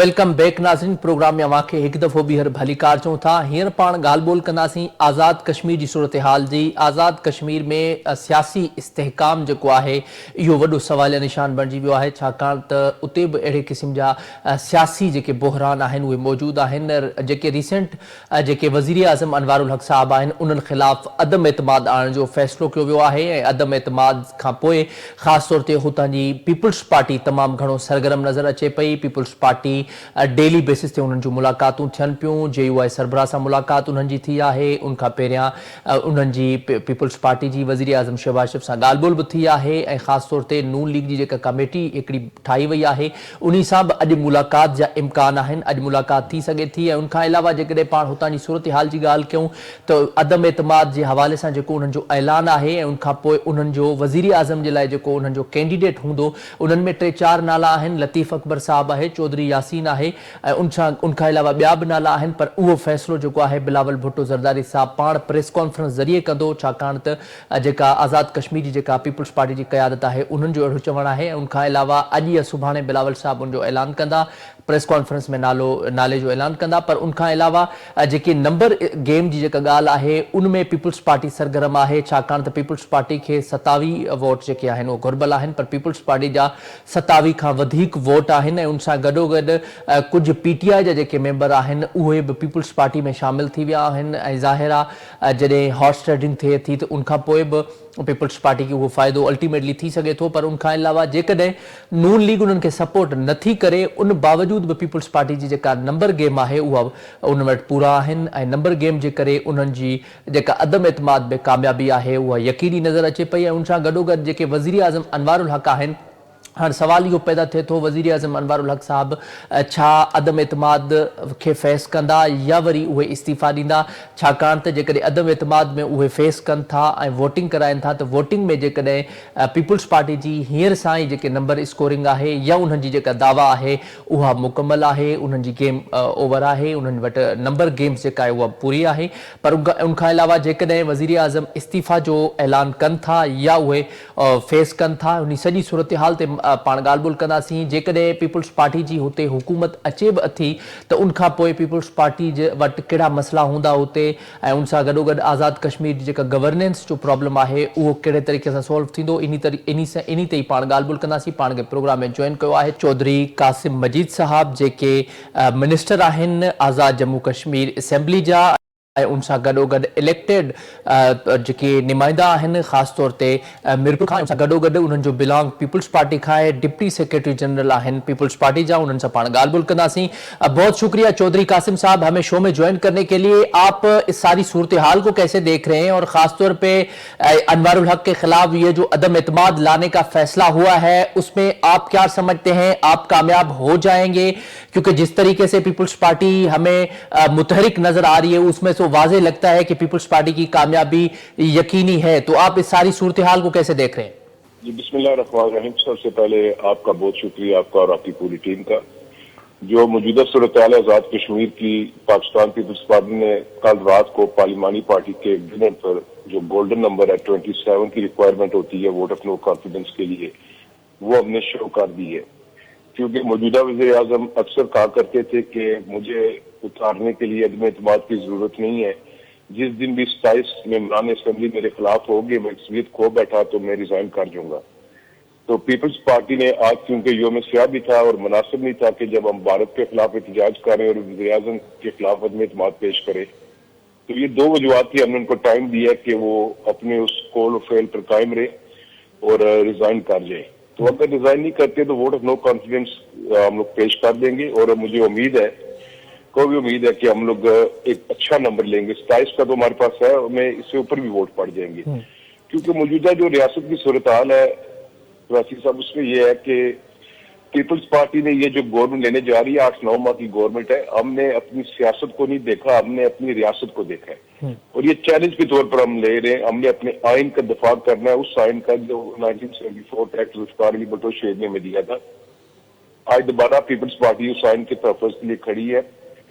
Welcome back नाज़रीन। Programme में अवांखे एक दफ़ो ॿीहर भली कार चऊं था। हींअर पाण ॻाल्हि ॿोल कंदासीं आज़ाद कश्मीर जी सूरत हाल जी। आज़ाद कश्मीर में सियासी इस्तेहकाम जेको आहे इहो वॾो सवालिया निशान बणिजी वियो आहे, छाकाणि त उते बि अहिड़े क़िस्म जा सियासी जेके बहरान आहिनि उहे मौजूदु आहिनि। जेके रिसेंट जेके वज़ीर आज़म अनवारुल हक़ साहब आहिनि उन्हनि ख़िलाफ़ अदम एतमाद आणण जो फ़ैसिलो कयो वियो आहे ऐं अदम एतमाद खां पोइ ख़ासि तौर ते हुतां जी पीपल्स पार्टी तमामु घणो सरगर्म नज़र अचे पई। पीपल्स पार्टी डेली बेसिस ते उन्हनि जूं मुलाक़ातूं थियनि पियूं। JUI सरबराह सां मुलाक़ात उन्हनि जी थी आहे। उनखां पहिरियां उन्हनि जी पीपल्स पार्टी जी वज़ीर आज़म शहबाज शरीफ़ सां ॻाल्हि ॿोल बि थी आहे ऐं ख़ासि तौर ते नून लीग जी जेका कमेटी हिकिड़ी ठाही वई आहे उन सां बि अॼु मुलाक़ात जा इम्कान आहिनि। अॼु मुलाक़ात थी सघे थी ऐं उनखां अलावा जेकॾहिं पाण हुतां जी सूरत हाल जी ॻाल्हि कयूं त अदम एतमाद जे हवाले सां जेको उन्हनि जो ऐलान आहे ऐं उनखां पोइ उन्हनि जो वज़ीर आज़म जे लाइ जेको उन्हनि जो कैंडिडेट हूंदो उन्हनि में 3-4 नाला आहिनि। लतीफ़ अकबर साहब आहे, चौधरी यासीन आहे ऐं उनखां अलावा ॿिया बि नाला आहिनि, पर उहो फ़ैसिलो जेको आहे बिलावल भुट्टो ज़रदारी साहब पाण प्रेस कॉन्फ्रेंस ज़रिए कंदो, छाकाणि त जेका आज़ाद कश्मीर जी जेका पीपल्स पार्टी जी क़यादत आहे उन्हनि जो अहिड़ो चवणु आहे। उनखां अलावा अॼु या सुभाणे बिलावल साहब उनजो ऐलान कंदा, प्रेस कॉन्फ्रेंस में नाले जो ऐलान कंदा। पर उनखां अलावा जेकी नंबर गेम जी जेका ॻाल्हि आहे उनमें पीपल्स पार्टी सरगर्म आहे, छाकाणि त पीपल्स पार्टी खे 27 वोट जेके आहिनि उहे घुर्बल आहिनि, पर पीपल्स पार्टी जा 27 खां वधीक वोट आहिनि ऐं उनसां गॾोगॾु कुझु PTI जा जेके मेंबर आहिनि उहे बि पीपल्स पार्टी में शामिल थी विया आहिनि ऐं ज़ाहिर आहे जॾहिं हॉर्स ट्रेडिंग थिए थी त उनखां पोइ बि पीपल्स पार्टी खे उहो फ़ाइदो अल्टीमेटली थी सघे थो। पर उनखां अलावा जेकॾहिं नून लीग उन्हनि खे सपोर्ट नथी करे उन बावजूद बि पीपल्स पार्टी जी जेका नंबर गेम आहे उहा उन वटि पूरा आहिनि ऐं नंबर गेम जे करे उन्हनि जी जेका अदम एतमाद में कामयाबी आहे उहा यकीनी नज़र अचे पई ऐं उनसां गॾोगॾु जेके वज़ीर आज़म अनवारुल हक़ आहिनि। हाणे सवाल इहो पैदा थिए थो वज़ीर आज़म अनवारुल हक़ साहब छा अदम एतमाद खे फेस कंदा या वरी उहे इस्तीफ़ा ॾींदा, छाकाणि त जेकॾहिं अदम एतमाद में उहे फेस कनि था ऐं वोटिंग कराइनि था त वोटिंग में जेकॾहिं पीपल्स पार्टी जी हींअर सां ई जेके नंबर स्कोरिंग आहे या उन्हनि जी जेका दावा आहे उहा मुकमल आहे, उन्हनि जी गेम ओवर आहे, उन्हनि वटि नंबर गेम्स जेका आहे उहा पूरी आहे। पर उनखां अलावा जेकॾहिं वज़ीर आज़म इस्तीफ़ा जो ऐलान कनि था या उहे फेस कनि था उन सॼी सूरत हाल ते पाण ॻाल्हि ॿोल कंदासीं। जेकॾहिं पीपल्स पार्टी जी हुते हुकूमत अचे बि अथी त उनखां पोइ पीपल्स पार्टी जे वटि कहिड़ा मसइला हूंदा हुते ऐं उनसां गॾोगॾु आज़ाद कश्मीर जी जेका गवर्नेंस जो प्रॉब्लम आहे उहो कहिड़े तरीक़े सां सॉल्व थींदो, इन ते ई पाण ॻाल्हि ॿोल कंदासीं। पाण खे प्रोग्राम में जॉइन कयो आहे चौधरी कासिम मजीद साहब जेके मिनिस्टर आहिनि आज़ाद जम्मू कश्मीर असेंबली जा ऐं उनसां गॾोगॾु इलेक्टेड जेके नुमाइंदा आहिनि ख़ासि तौर ते मिरपुर खां, उनसां गॾोगॾु उन्हनि जो बिलोंग पीपल्स पार्टी खां आहे, डिप्टी सेक्रेटरी जनरल आहिनि पीपल्स पार्टी जा, उन्हनि सां पाण ॻाल्हि ॿोल कंदासीं। बहुत शुक्रिया चौधरी कासिम साहब हमें शो में ज्वाइन करने के लिए। आप इस सारी सूरत हाल को कैसे देख रहे हैं और ख़ास तौर पे अनवारुल हक़ के खिलाफ ये जो अदम एतमाद लाने का फैसला हुआ है उसमें आप क्या समझते हैं, आप कामयाब हो जाएंगे? क्योंकि जिस तरीके से पीपल्स पार्टी हमें मुतहरिक नजर आ रही है उसमें तो वाज़ेह लगता है कि पीपल्स पार्टी की कामयाबी यकीनी है, तो आप इस सारी सूरत हाल को कैसे देख रहे हैं? जी बिस्मिल्लाहिर्रहमानिर्रहीम। सबसे पहले आपका बहुत शुक्रिया, आपका और आपकी पूरी टीम का। जो मौजूदा सूरत हाल आज़ाद कश्मीर की, पाकिस्तान पीपल्स पार्टी ने कल रात को पार्लिमानी पार्टी के डिनर पर जो गोल्डन नंबर है 27 की रिक्वायरमेंट होती है वोट ऑफ नो कॉन्फिडेंस के लिए, वो हमने शो कर दी है। क्योंकि मौजूदा वज़ीर आज़म अक्सर कहा करते थे कि मुझे उतारने के लिए अदम एतमाद की जरूरत नहीं है, जिस दिन भी 27 मेंबरान असेंबली मेरे खिलाफ होगी मैं अक्सरियत खो बैठा तो मैं रिजाइन कर दूंगा। तो पीपल्स पार्टी ने आज क्योंकि योम स्याह भी था और मुनासिब नहीं था कि जब हम भारत के खिलाफ एहतजाज करें और वज़ीर आज़म के खिलाफ अदम एतमाद पेश करें, तो ये 2 वजूहत थी। हमने उनको टाइम दिया कि वो अपने उस कॉल और फेल पर कायम रहे और रिजाइन कर जाए। तो अगर रिजाइन नहीं करते तो वोट ऑफ नो कॉन्फिडेंस हम लोग पेश कर देंगे और मुझे उम्मीद है कि हम लोग एक अच्छा नंबर लेंगे। 27 का तो हमारे पास है, हमें इससे ऊपर भी वोट पड़ जाएंगे। क्योंकि मौजूदा जो रियासत की सूरत हाल है वासी साहब, उसमें यह है कि पीपल्स पार्टी ने ये जो गवर्नमेंट लेने जा रही है 8-9 माह की गवर्नमेंट है, हमने अपनी सियासत को नहीं देखा, हमने अपनी रियासत को देखा है और ये चैलेंज के तौर पर हम ले रहे हैं। हमने अपने आइन का दफा करना है, उस आइन का जो 1974 एक्ट जुल्फ़िकार अली भुट्टो शेख ने दिया था। आज दोबारा पीपल्स पार्टी उस आइन के तहफ़्फ़ुज़ के लिए खड़ी है,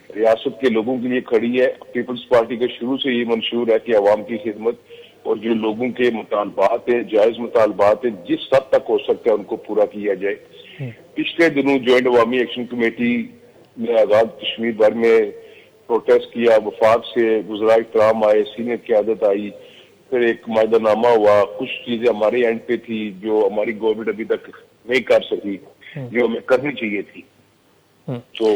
रियासत के लोगों के लिए खड़ी है। पीपल्स पार्टी का शुरू से ये मंशूर है कि अवाम की खिदमत और जो लोगों के मुतालबात है, जायज मुतालबात है, जिस हद तक हो सकता है उनको पूरा किया जाए। पिछले दिनों ज्वाइंट अवामी एक्शन कमेटी ने आज़ाद कश्मीर भर में प्रोटेस्ट किया, वफाक से गुज़राए इकराम आए, सीनियर क़यादत आई, फिर एक मायदानामा हुआ, कुछ चीजें हमारे एंड पे थी जो हमारी गवर्नमेंट अभी तक नहीं कर सकी, जो हमें करनी चाहिए थी। तो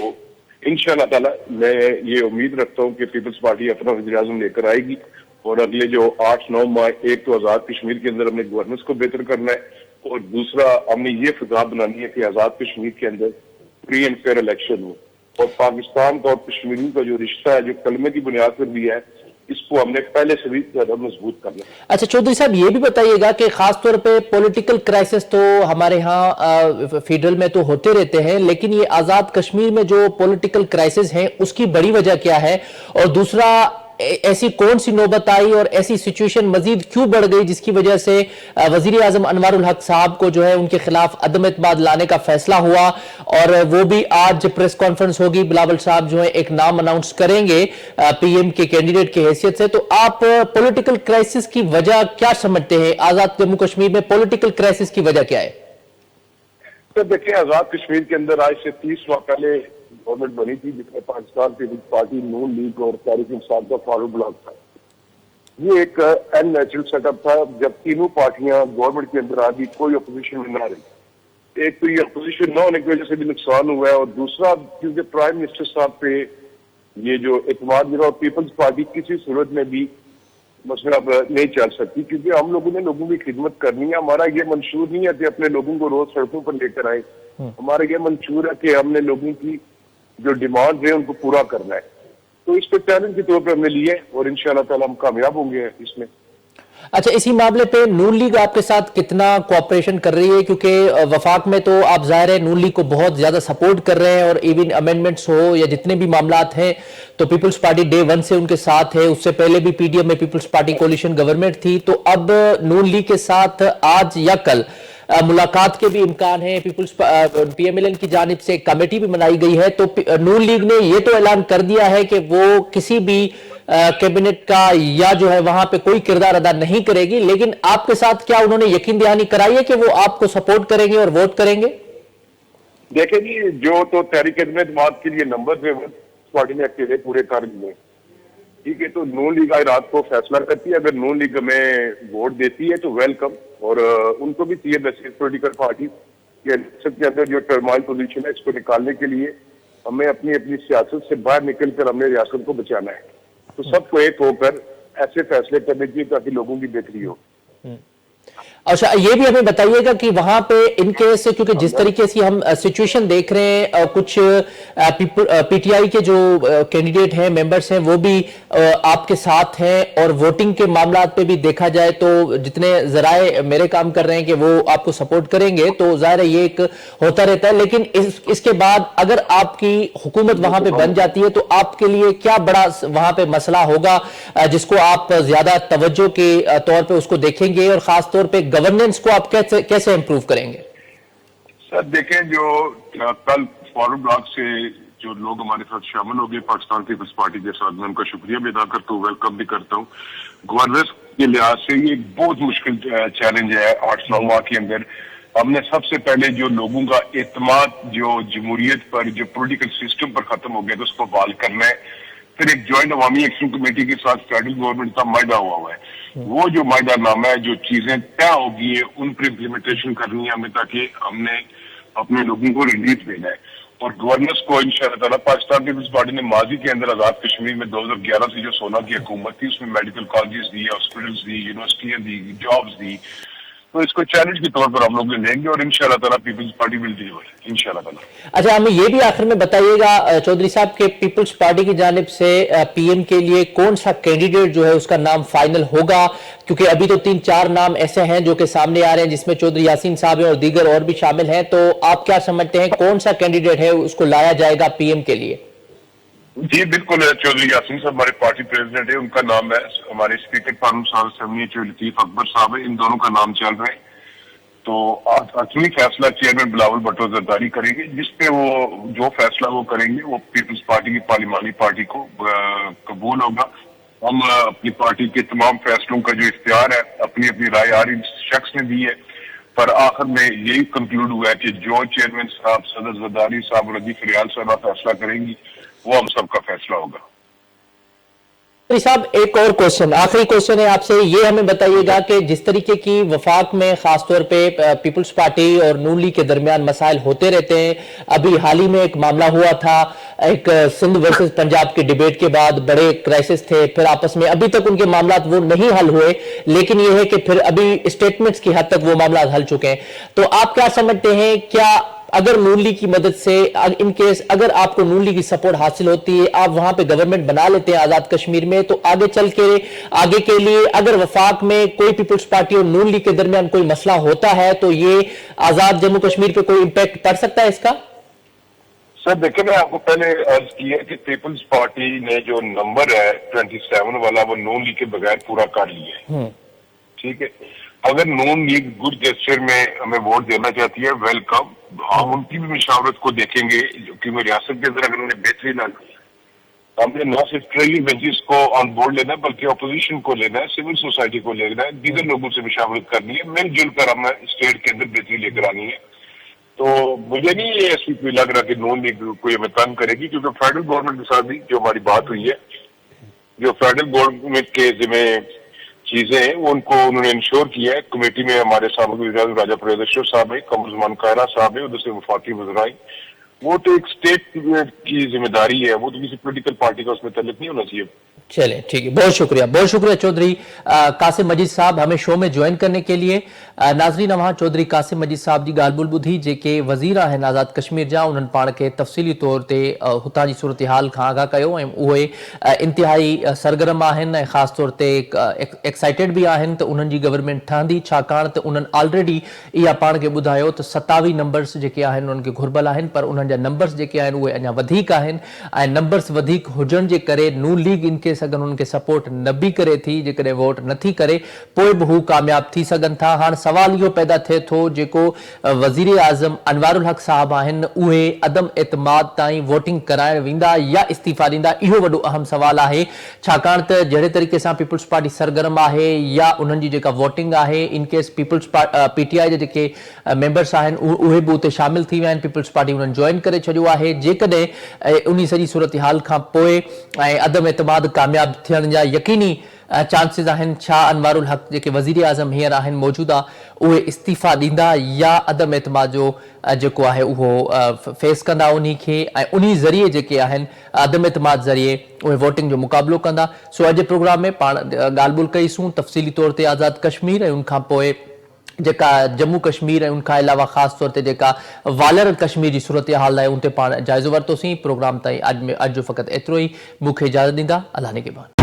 इंशाअल्लाह ताला मैं ये उम्मीद रखता हूँ कि पीपल्स पार्टी अपना वज़ीर-ए-आज़म लेकर आएगी और अगले जो 8-9 माह, एक तो आज़ाद कश्मीर के अंदर हमने गवर्नेंस को बेहतर करना है और दूसरा हमने ये फिजा बनानी है कि आज़ाद कश्मीर के अंदर फ्री एंड फेयर इलेक्शन हो और पाकिस्तान का और कश्मीरियों का जो रिश्ता है, जो कलमे की बुनियाद पर भी है, इसको हमने पहले से भी ज्यादा मजबूत करना है। अच्छा चौधरी साहब, ये भी बताइएगा कि खास तौर पे पॉलिटिकल क्राइसिस तो हमारे यहाँ फेडरल में तो होते रहते हैं, लेकिन ये आजाद कश्मीर में जो पॉलिटिकल क्राइसिस है उसकी बड़ी वजह क्या है, और दूसरा ऐसी कौन सी नौबत आई और ऐसी सिचुएशन मजीद क्यों बढ़ गई जिसकी वजह से वजीर आजम अनवरुल हक साहब को जो है उनके खिलाफ अदम एतमाद लाने का फैसला हुआ, और वो भी आज प्रेस कॉन्फ्रेंस होगी, बिलावल साहब जो है एक नाम अनाउंस करेंगे पीएम के कैंडिडेट की हैसियत से। तो आप पॉलिटिकल क्राइसिस की वजह क्या समझते हैं? आजाद जम्मू कश्मीर में पॉलिटिकल क्राइसिस की वजह क्या है? तो देखिए, आजाद कश्मीर के अंदर आज से 30 माह पहले गवर्नमेंट बनी थी जिसमें पाकिस्तान पीपल्स पार्टी, नून लीग और तहरीक इंसाफ का फारूक ब्लॉक था। ये एक अननेचुरल सेटअप था जब तीनों पार्टियां गवर्नमेंट के अंदर आ गई, कोई अपोजिशन में ना रही। एक तो ये अपोजिशन न होने की वजह से भी नुकसान हुआ है और दूसरा क्योंकि प्राइम मिनिस्टर साहब पे ये जो एतमाद गिरा और पीपल्स पार्टी किसी सूरत में भी मतलब नहीं चल सकती, क्योंकि हम लोगों ने लोगों की खिदमत करनी है। हमारा ये मंशूर नहीं है कि अपने लोगों को रोज सड़कों पर लेकर आए, हमारा ये मंशूर है कि हमने लोगों की जो डिमांड है उनको पूरा करना है। तो इस पे चैलेंज के तौर पर हमने लिए और इंशाअल्लाह ताला हम कामयाब होंगे इसमें। अच्छा, इसी मामले पे नून लीग आपके साथ कितना कोऑपरेशन कर रही है? क्योंकि वफाक में तो आप जाहिर है नून लीग को बहुत ज्यादा सपोर्ट कर रहे हैं और इवन अमेंडमेंट्स हो या जितने भी मामलात हैं तो पीपल्स पार्टी डे 1 से उनके साथ है। उससे पहले भी पीडीएम में पीपल्स पार्टी कोalition गवर्नमेंट थी। तो अब नून लीग के साथ आज या कल मुलाकात के भी इम्कान है। पीपल्स पीएमएलएन की जानिब से एक कमेटी भी बनाई गई है। तो नून लीग ने यह तो ऐलान कर दिया है कि वो किसी भी कैबिनेट का या जो है वहां पे कोई किरदार अदा नहीं करेगी, लेकिन आपके साथ क्या उन्होंने यकीन दहानी कराई है कि वो आपको सपोर्ट करेंगे और वोट करेंगे? देखें जी, जो तो तहरीक एतमाद के लिए नंबर है वो पार्टी ने अकेले पूरे कर लिए, ठीक है। तो नून लीग आज रात को फैसला करती है, अगर नून लीग हमें वोट देती है तो वेलकम, और उनको भी चाहिए वैसे पोलिटिकल पार्टी के अंदर जो टर्माइल पोजीशन है इसको निकालने के लिए हमें अपनी अपनी सियासत से बाहर निकलकर हमने रियासत को बचाना है। तो सबको एक होकर ऐसे फैसले करने चाहिए ताकि लोगों की बेहतरी हो। अच्छा, ये भी हमें बताइएगा कि वहां पे इन केस से, क्योंकि जिस तरीके से हम सिचुएशन देख रहे हैं, कुछ पीटीआई के जो कैंडिडेट हैं, मेंबर्स हैं, वो भी आपके साथ हैं, और वोटिंग के मामलात पे भी देखा जाए तो जितने जराए मेरे काम कर रहे हैं कि वो आपको सपोर्ट करेंगे, तो जाहिर है ये एक होता रहता है। लेकिन इसके बाद अगर आपकी हुकूमत वहां पे बन जाती है तो आपके लिए क्या बड़ा वहां पे मसला होगा जिसको आप ज्यादा तवज्जो के तौर पर उसको देखेंगे, और खास तौर पर गवर्नेंस को आप कैसे इंप्रूव करेंगे? सर देखें, जो कल फॉरवर्ड ब्लॉक से जो लोग हमारे साथ शामिल हो गए पाकिस्तान पीपल्स पार्टी के साथ, मैं उनका शुक्रिया भी अदा करता हूँ, वेलकम भी करता हूँ। गवर्नेंस के लिहाज से ये बहुत मुश्किल चैलेंज है 8-9 माह के अंदर। हमने सबसे पहले जो लोगों का एतमाद जो जमहूरियत पर, जो पोलिटिकल सिस्टम पर खत्म हो गया तो उसको बहाल करना है। फिर एक ज्वाइंट अवामी एक्शन कमेटी के साथ फेडरल गवर्नमेंट का मायदा हुआ है, वो जो मायदा नामा है, जो चीजें तय होगी है उन पर इम्प्लीमेंटेशन करनी है हमें, ताकि हमने अपने लोगों को रिलीफ देना है। और गवर्नेंस को इंशाअल्लाह ताला पाकिस्तान पीपल्स पार्टी ने माजी के अंदर आजाद कश्मीर में 2011 से जो 16 की हुकूमत थी उसमें मेडिकल कॉलेजेस दी, हॉस्पिटल्स दी, यूनिवर्सिटियां दी, जॉब्स दी। तो इसको चैलेंज के तौर पर हम लोग लेंगे और इंशाअल्लाह ताला पीपल्स पार्टी विल डिलीवर इंशाअल्लाह ताला। अच्छा, हमें ये भी आखिर में बताइएगा चौधरी साहब के पीपल्स पार्टी की जानिब से पीएम के लिए कौन सा कैंडिडेट जो है उसका नाम फाइनल होगा? क्योंकि अभी तो 3-4 नाम ऐसे हैं जो कि सामने आ रहे हैं जिसमें चौधरी यासीन साहब हैं और दीगर और भी शामिल हैं। तो आप क्या समझते हैं कौन सा कैंडिडेट है उसको लाया जाएगा पीएम के लिए? जी बिल्कुल, चौधरी यासीन साहब हमारे पार्टी प्रेसिडेंट है, उनका नाम है। हमारे स्पीकर फारूक साहब असेंबली लतीफ अकबर साहब है, इन दोनों का नाम चल रहा है। तो असली फैसला चेयरमैन बिलावल भुट्टो जरदारी करेंगे, जिसपे वो जो फैसला वो करेंगे वो पीपल्स पार्टी की पार्लिमानी पार्टी को कबूल होगा। हम अपनी पार्टी के तमाम फैसलों का जो इख्तियार है अपनी अपनी राय हर शख्स ने दी है। पर आखिर में यही कंक्लूड हुआ है कि जो चेयरमैन साहब, सदर जरदारी साहब और रजी फरियाल साहब फैसला करेंगी वो हम सबका फैसला होगा। साहब एक और क्वेश्चन, आखिरी क्वेश्चन है आपसे, ये हमें बताइएगा कि जिस तरीके की वफाक में खासतौर पे पीपल्स पार्टी और नून लीग के दरमियान मसाइल होते रहते हैं, अभी हाल ही में एक मामला हुआ था, एक सिंध वर्सेस पंजाब की डिबेट के बाद बड़े क्राइसिस थे, फिर आपस में अभी तक उनके मामला वो नहीं हल हुए, लेकिन ये है कि फिर अभी स्टेटमेंट्स की हद तक वो मामला हल चुके हैं। तो आप क्या समझते हैं, क्या अगर नून लीग की मदद से, इन केस अगर आपको नून लीग की सपोर्ट हासिल होती है, आप वहां पे गवर्नमेंट बना लेते हैं आजाद कश्मीर में, तो आगे चल के आगे के लिए अगर वफाक में कोई पीपल्स पार्टी और नून लीग के दरमियान कोई मसला होता है तो ये आजाद जम्मू कश्मीर पे कोई इंपैक्ट पड़ सकता है इसका? सर देखिए, मैं आपको पहले अर्ज किया कि पीपल्स पार्टी ने जो नंबर है 27 वाला वो नून लीग के बगैर पूरा कर लिया है। ठीक है, अगर नून लीग गुड जेस्चर में हमें वोट देना चाहती है, वेलकम, हम उनकी भी मशावरत को देखेंगे, क्योंकि रियासत के अंदर अगर उन्हें बेहतरी लाना है, हमने न सिर्फ ट्रेलिंग बेंचेस को ऑन बोर्ड लेना है बल्कि अपोजिशन को लेना है, सिविल सोसाइटी को लेना है, दीगर लोगों से मशावरत करनी है, मिलजुल कर हमें स्टेट के अंदर बेहतरी लेकर आनी है। तो मुझे नहीं ये ऐसी कोई लग रहा कि नून लीग कोई हमें तंग करेगी, क्योंकि फेडरल गवर्नमेंट के साथ भी जो हमारी बात हुई है, जो फेडरल गवर्नमेंट के जिम्मे चीजें हैं वो उनको उन्होंने इंश्योर किया है। कमेटी में हमारे साबिक वज़ीर राजा प्रियदर्शन साहब है, कमर ज़मान कायरा साहब है, उधर से वफाकी वज़राई, वो तो एक स्टेट की जिम्मेदारी है, वो तो किसी पॉलिटिकल पार्टी का उसमें तल्लुक नहीं होना चाहिए। चले ठीक है, बहुत शुक्रिया चौधरी कासिम मजीद साहब हमें शो में ज्वाइन करने के लिए। नाज़रीन, वहाँ चौधरी कासिम मजीद साहब जी ॻाल्हि ॿोल ॿुधी, जेके वज़ीर आहिनि आज़ाद कश्मीर जा, उन्हनि पाण खे तफ़सीली तौर ते हुतां जी सूरत हाल खां आगाह कयो ऐं उहे इंतिहाई सरगर्म आहिनि ऐं ख़ासि तौर ते एक्साइटेड बि आहिनि त उन्हनि जी गवर्नमेंट ठहंदी, छाकाणि त उन्हनि ऑलरेडी इहा पाण खे ॿुधायो त 27 नंबर्स जेके आहिनि उन्हनि खे घुर्बल आहिनि, पर उन्हनि जा नंबर्स जेके आहिनि उहे अञा वधीक आहिनि ऐं नंबर्स वधीक हुजण जे करे नून लीग इनके अगर उनके सपोर्ट न भी करे थी, जेकॾहिं वोट नथी करे पोइ बि हू कामयाब थी सघनि था। हाणे सवाल इहो पैदा थिए थो, जेको वज़ीर आज़म अनवारुल हक साहब आहिनि उहे अदम एतमाद ताईं वोटिंग कराइण वेंदा या इस्तीफ़ा ॾींदा, इहो वॾो अहम सवाल आहे, छाकाणि त जहिड़े तरीक़े सां पीपल्स पार्टी सरगर्म आहे या उन्हनि जी जेका वोटिंग आहे, इन केस पीपल्स पीटीआई जे जेके मेंबर्स आहिनि उहे बि उते शामिल थी विया आहिनि, पीपल्स पार्टी उन्हनि जॉइन करे छॾियो आहे, जेकॾहिं उन सॼी सूरत हाल खां पोइ ऐं अदम एतमाद कामयाब थियण जा यकीनी चांसिस आहिनि, छा अनवारुल हक जेके वज़ीर आज़म हींअर आहिनि मौजूदा उहे इस्तीफ़ा ॾींदा या अदम एतमाद जो जेको आहे उहो फेस कंदा उन्ही खे ऐं उन्ही ज़रिए जेके आहिनि अदम एतमाद ज़रिए उहे वोटिंग जो मुक़ाबिलो कंदा। सो अॼु प्रोग्राम में पाण ॻाल्हि ॿोल कईसूं तफ़सीली तौर ते आज़ाद कश्मीर ऐं उनखां पोइ जेका जम्मू कश्मीर ऐं उनखां अलावा ख़ासि तौर ते जेका वालर कश्मीर जी सूरत हाल आहे उन ते पाण जाइज़ो वरितोसीं। प्रोग्राम ताईं अॼु जो फ़क़ति एतिरो ई, मूंखे इजाज़त ॾींदा, अल्लाह निगहबान।